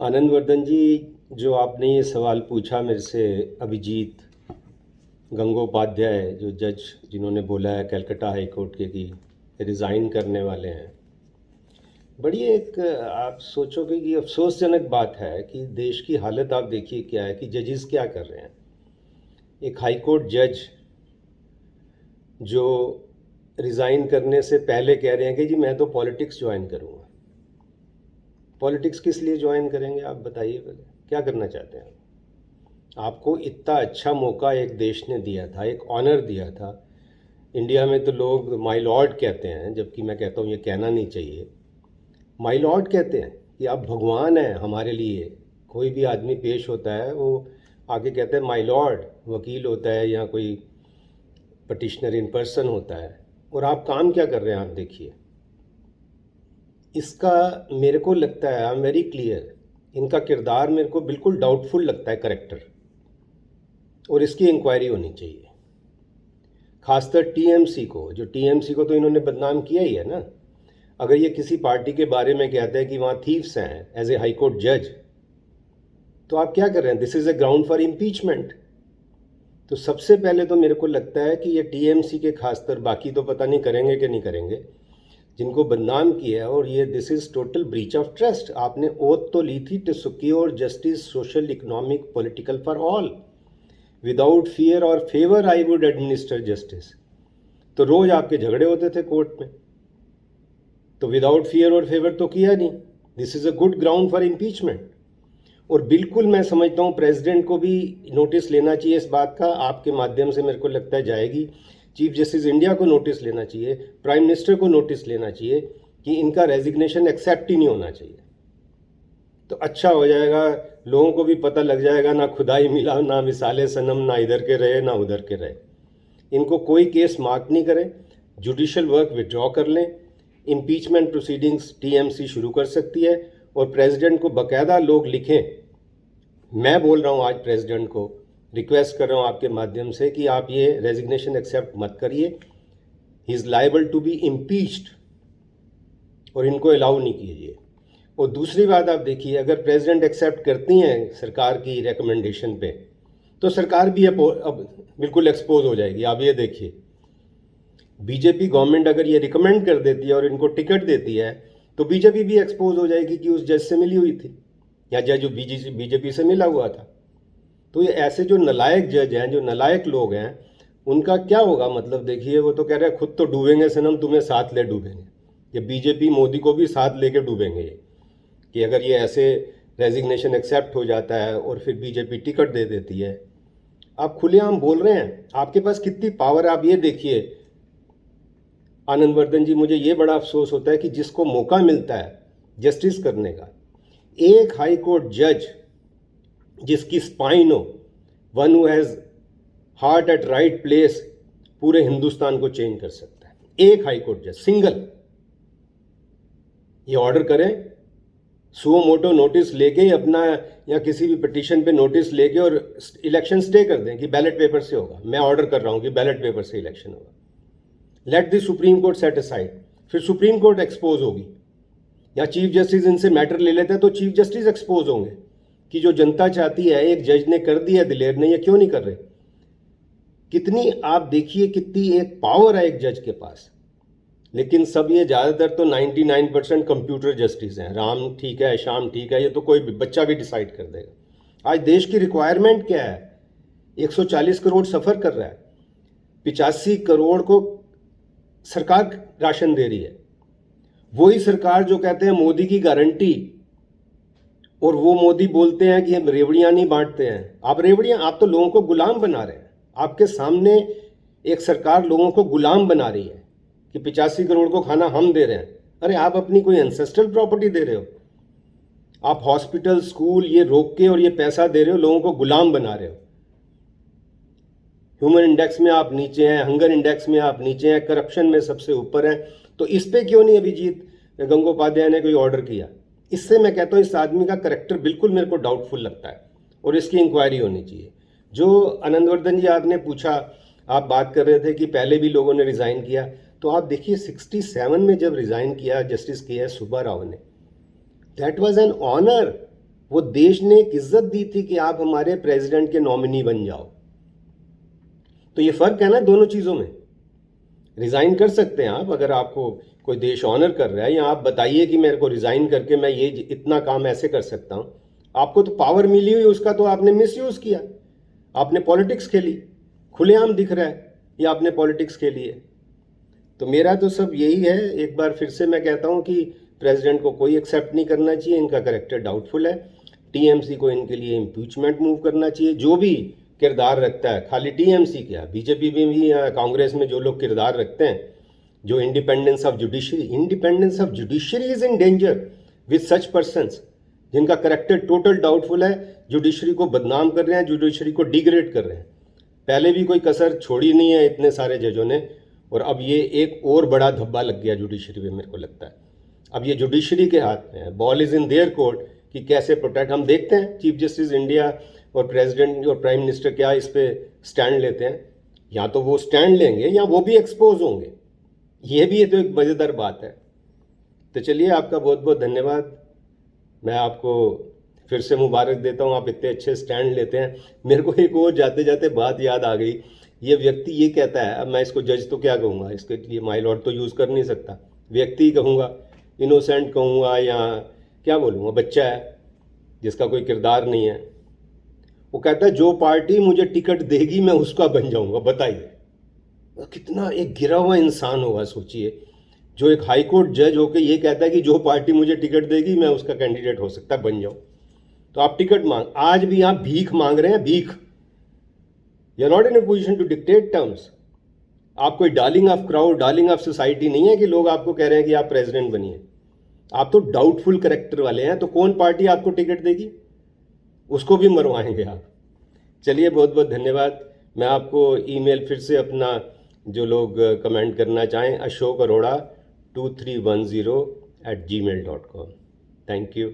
आनंदवर्धन जी, जो आपने ये सवाल पूछा मेरे से, अभिजीत गंगोपाध्याय जो जज जिन्होंने बोला है कलकत्ता हाई कोर्ट के कि रिज़ाइन करने वाले हैं, बड़ी एक आप सोचोगे कि अफसोसजनक बात है कि देश की हालत आप देखिए क्या है कि जजेस क्या कर रहे हैं। एक हाई कोर्ट जज जो रिज़ाइन करने से पहले कह रहे हैं कि जी मैं तो पॉलिटिक्स ज्वाइन करूँगा। पॉलिटिक्स किस लिए ज्वाइन करेंगे आप बताइए, पहले क्या करना चाहते हैं? आपको इतना अच्छा मौका एक देश ने दिया था, एक ऑनर दिया था। इंडिया में तो लोग माय लॉर्ड कहते हैं, जबकि मैं कहता हूँ ये कहना नहीं चाहिए। माय लॉर्ड कहते हैं कि आप भगवान हैं हमारे लिए। कोई भी आदमी पेश होता है वो आगे कहते हैं माय लॉर्ड, वकील होता है या कोई पटिशनर इन पर्सन होता है। और आप काम क्या कर रहे हैं आप देखिए। इसका मेरे को लगता है, आई एम वेरी क्लियर, इनका किरदार मेरे को बिल्कुल डाउटफुल लगता है, करेक्टर, और इसकी इंक्वायरी होनी चाहिए। खासकर टीएमसी को, जो टीएमसी को तो इन्होंने बदनाम किया ही है ना। अगर ये किसी पार्टी के बारे में कहते हैं कि वहाँ थीव्स हैं एज ए हाई कोर्ट जज, तो आप क्या कर रहे हैं? This is a ground for impeachment. तो सबसे पहले तो मेरे को लगता है कि ये टीएमसी के खासकर, बाकी तो पता नहीं करेंगे कि नहीं करेंगे, जिनको बदनाम किया है, और ये this is total breach of trust. आपने ओथ तो ली थी to secure justice social economic political for all, without fear और favour I would administer justice. तो रोज आपके झगड़े होते थे कोर्ट में, तो विदाउट फियर और फेवर तो किया नहीं। This is a good ground for impeachment. और बिल्कुल मैं समझता हूँ प्रेसिडेंट को भी नोटिस लेना चाहिए इस बात का, आपके माध्यम से मेरे को लगता है जाएगी। चीफ जस्टिस इंडिया को नोटिस लेना चाहिए, प्राइम मिनिस्टर को नोटिस लेना चाहिए कि इनका रेजिग्नेशन एक्सेप्ट ही नहीं होना चाहिए। तो अच्छा हो जाएगा, लोगों को भी पता लग जाएगा, ना खुदाई मिला ना मिसाले सनम, ना इधर के रहे ना उधर के रहे। इनको कोई केस मार्क नहीं करे, जुडिशियल वर्क विड्रॉ कर लें, इम्पीचमेंट प्रोसीडिंग्स टीएमसी शुरू कर सकती है, और प्रेसिडेंट को बाकायदा लोग लिखें। मैं बोल रहा हूँ आज प्रेसिडेंट को, रिक्वेस्ट कर रहा हूँ आपके माध्यम से कि आप ये रेजिग्नेशन एक्सेप्ट मत करिए। He is liable to be impeached, और इनको अलाउ नहीं कीजिए। और दूसरी बात आप देखिए, अगर प्रेसिडेंट एक्सेप्ट करती हैं सरकार की रिकमेंडेशन पे, तो सरकार भी अब बिल्कुल एक्सपोज हो जाएगी। आप ये देखिए, बीजेपी गवर्नमेंट अगर ये रिकमेंड कर देती है और इनको टिकट देती है, तो बीजेपी भी एक्सपोज हो जाएगी कि उस जज से मिली हुई थी, या जज जो बीजेपी से मिला हुआ था। तो ये ऐसे जो नलायक जज हैं, जो नलायक लोग हैं, उनका क्या होगा? मतलब देखिए, वो तो कह रहे हैं खुद तो डूबेंगे सनम, तुम्हें साथ ले डूबेंगे। ये बीजेपी मोदी को भी साथ लेके डूबेंगे ये, कि अगर ये ऐसे रेजिग्नेशन एक्सेप्ट हो जाता है और फिर बीजेपी टिकट दे देती है। आप खुलेआम बोल रहे हैं, आपके पास कितनी पावर है आप ये देखिए। आनंदवर्धन जी, मुझे ये बड़ा अफसोस होता है कि जिसको मौका मिलता है जस्टिस करने का, एक हाई कोर्ट जज जिसकी स्पाइन हो, one who has heart at right place, पूरे हिंदुस्तान को चेंज कर सकता है। एक हाई कोर्ट जज सिंगल ये ऑर्डर करें, सुओ मोटो नोटिस लेके अपना, या किसी भी पिटीशन पे नोटिस लेके, और इलेक्शन स्टे कर दें कि बैलेट पेपर से होगा। मैं ऑर्डर कर रहा हूं कि बैलेट पेपर से इलेक्शन होगा। Let the supreme court set aside, फिर सुप्रीम कोर्ट एक्सपोज होगी, या चीफ जस्टिस इनसे मैटर ले लेते हैं तो चीफ जस्टिस एक्सपोज होंगे कि जो जनता चाहती है एक जज ने कर दिया, दिलेर ने, ये क्यों नहीं कर रहे। कितनी आप देखिए कितनी एक पावर है एक जज के पास। लेकिन सब ये ज़्यादातर तो 99% कंप्यूटर जस्टिस हैं। राम ठीक है, श्याम ठीक है, ये तो कोई भी बच्चा भी डिसाइड कर देगा। आज देश की रिक्वायरमेंट क्या है? 140 करोड़ सफ़र कर रहा है, 85 करोड़ को सरकार राशन दे रही है। वही सरकार जो कहते हैं मोदी की गारंटी, और वो मोदी बोलते हैं कि हम रेवड़ियाँ नहीं बांटते हैं। आप तो लोगों को गुलाम बना रहे हैं। आपके सामने एक सरकार लोगों को गुलाम बना रही है कि 85 करोड़ को खाना हम दे रहे हैं। अरे आप अपनी कोई एंसेस्ट्रल प्रॉपर्टी दे रहे हो, आप हॉस्पिटल स्कूल ये रोक के और ये पैसा दे रहे हो, लोगों को गुलाम बना रहे हो। ह्यूमन इंडेक्स में आप नीचे हैं, हंगर इंडेक्स में आप नीचे हैं, करप्शन में सबसे ऊपर हैं। तो इस पे क्यों नहीं अभिजीत गंगोपाध्याय ने कोई ऑर्डर किया? इससे मैं कहता हूँ इस आदमी का करेक्टर बिल्कुल मेरे को डाउटफुल लगता है, और इसकी इंक्वायरी होनी चाहिए। जो आनंदवर्धन जी आपने पूछा, आप बात कर रहे थे कि पहले भी लोगों ने रिज़ाइन किया, तो आप देखिए 67 में जब रिज़ाइन किया जस्टिस के एस सुब्बा राव ने, दैट वाज एन ऑनर वो देश ने एक इज्जत दी थी कि आप हमारे प्रेसिडेंट के नॉमिनी बन जाओ। तो ये फ़र्क है ना दोनों चीज़ों में। रिज़ाइन कर सकते हैं आप, अगर आपको कोई देश ऑनर कर रहा है, या आप बताइए कि मेरे को रिज़ाइन करके मैं ये इतना काम ऐसे कर सकता हूँ। आपको तो पावर मिली हुई, उसका तो आपने मिसयूज़ किया, आपने पॉलिटिक्स खेली, खुलेआम दिख रहा है ये आपने पॉलिटिक्स खेली है। तो मेरा तो सब यही है, एक बार फिर से मैं कहता हूँ कि प्रेसिडेंट को कोई एक्सेप्ट नहीं करना चाहिए, इनका करेक्टर डाउटफुल है। टीएमसी को इनके लिए इम्पीचमेंट मूव करना चाहिए, जो भी किरदार रखता है, खाली टीएमसी क्या, बीजेपी में भी या कांग्रेस में जो लोग किरदार रखते हैं, जो independence of judiciary is in danger with such persons जिनका करेक्टर टोटल डाउटफुल है, जुडिशरी को बदनाम कर रहे हैं, जुडिशरी को डिग्रेड कर रहे हैं। पहले भी कोई कसर छोड़ी नहीं है इतने सारे जजों ने, और अब ये एक और बड़ा धब्बा लग गया जुडिशरी में, मेरे को लगता है। अब ये जुडिशरी के हाथ में है, ball is in their court कि कैसे प्रोटेक्ट। हम देखते हैं चीफ जस्टिस इंडिया और प्रेसिडेंट और प्राइम मिनिस्टर क्या इस पे स्टैंड लेते हैं, या तो वो स्टैंड लेंगे या वो भी एक्सपोज होंगे। ये भी तो एक मज़ेदार बात है। तो चलिए, आपका बहुत बहुत धन्यवाद। मैं आपको फिर से मुबारक देता हूँ, आप इतने अच्छे स्टैंड लेते हैं। मेरे को एक और जाते जाते बात याद आ गई। ये व्यक्ति ये कहता है, अब मैं इसको जज तो क्या कहूँगा, इसके लिए माय लॉर्ड तो यूज़ कर नहीं सकता, व्यक्ति ही कहूँगा, इनोसेंट कहूँगा, या क्या बोलूँगा, बच्चा है जिसका कोई किरदार नहीं है। वो कहता है जो पार्टी मुझे टिकट देगी मैं उसका बन जाऊँगा। बताइए कितना एक गिरा हुआ इंसान होगा, सोचिए, जो एक हाई कोर्ट जज होकर ये कहता है कि जो पार्टी मुझे टिकट देगी मैं उसका कैंडिडेट हो सकता है, बन जाऊँ। तो आप टिकट मांग, आज भी आप भीख मांग रहे हैं, भीख। You are not in a position to dictate terms. आप कोई darling of crowd, darling of society नहीं है कि लोग आपको कह रहे हैं कि आप प्रेसिडेंट बनिए। आप तो डाउटफुल करेक्टर वाले हैं, तो कौन पार्टी आपको टिकट देगी, उसको भी मरवाएंगे आप। चलिए, बहुत बहुत धन्यवाद। मैं आपको ईमेल फिर से अपना, जो लोग कमेंट करना चाहें, ashok arora2310@gmail.com। Thank you.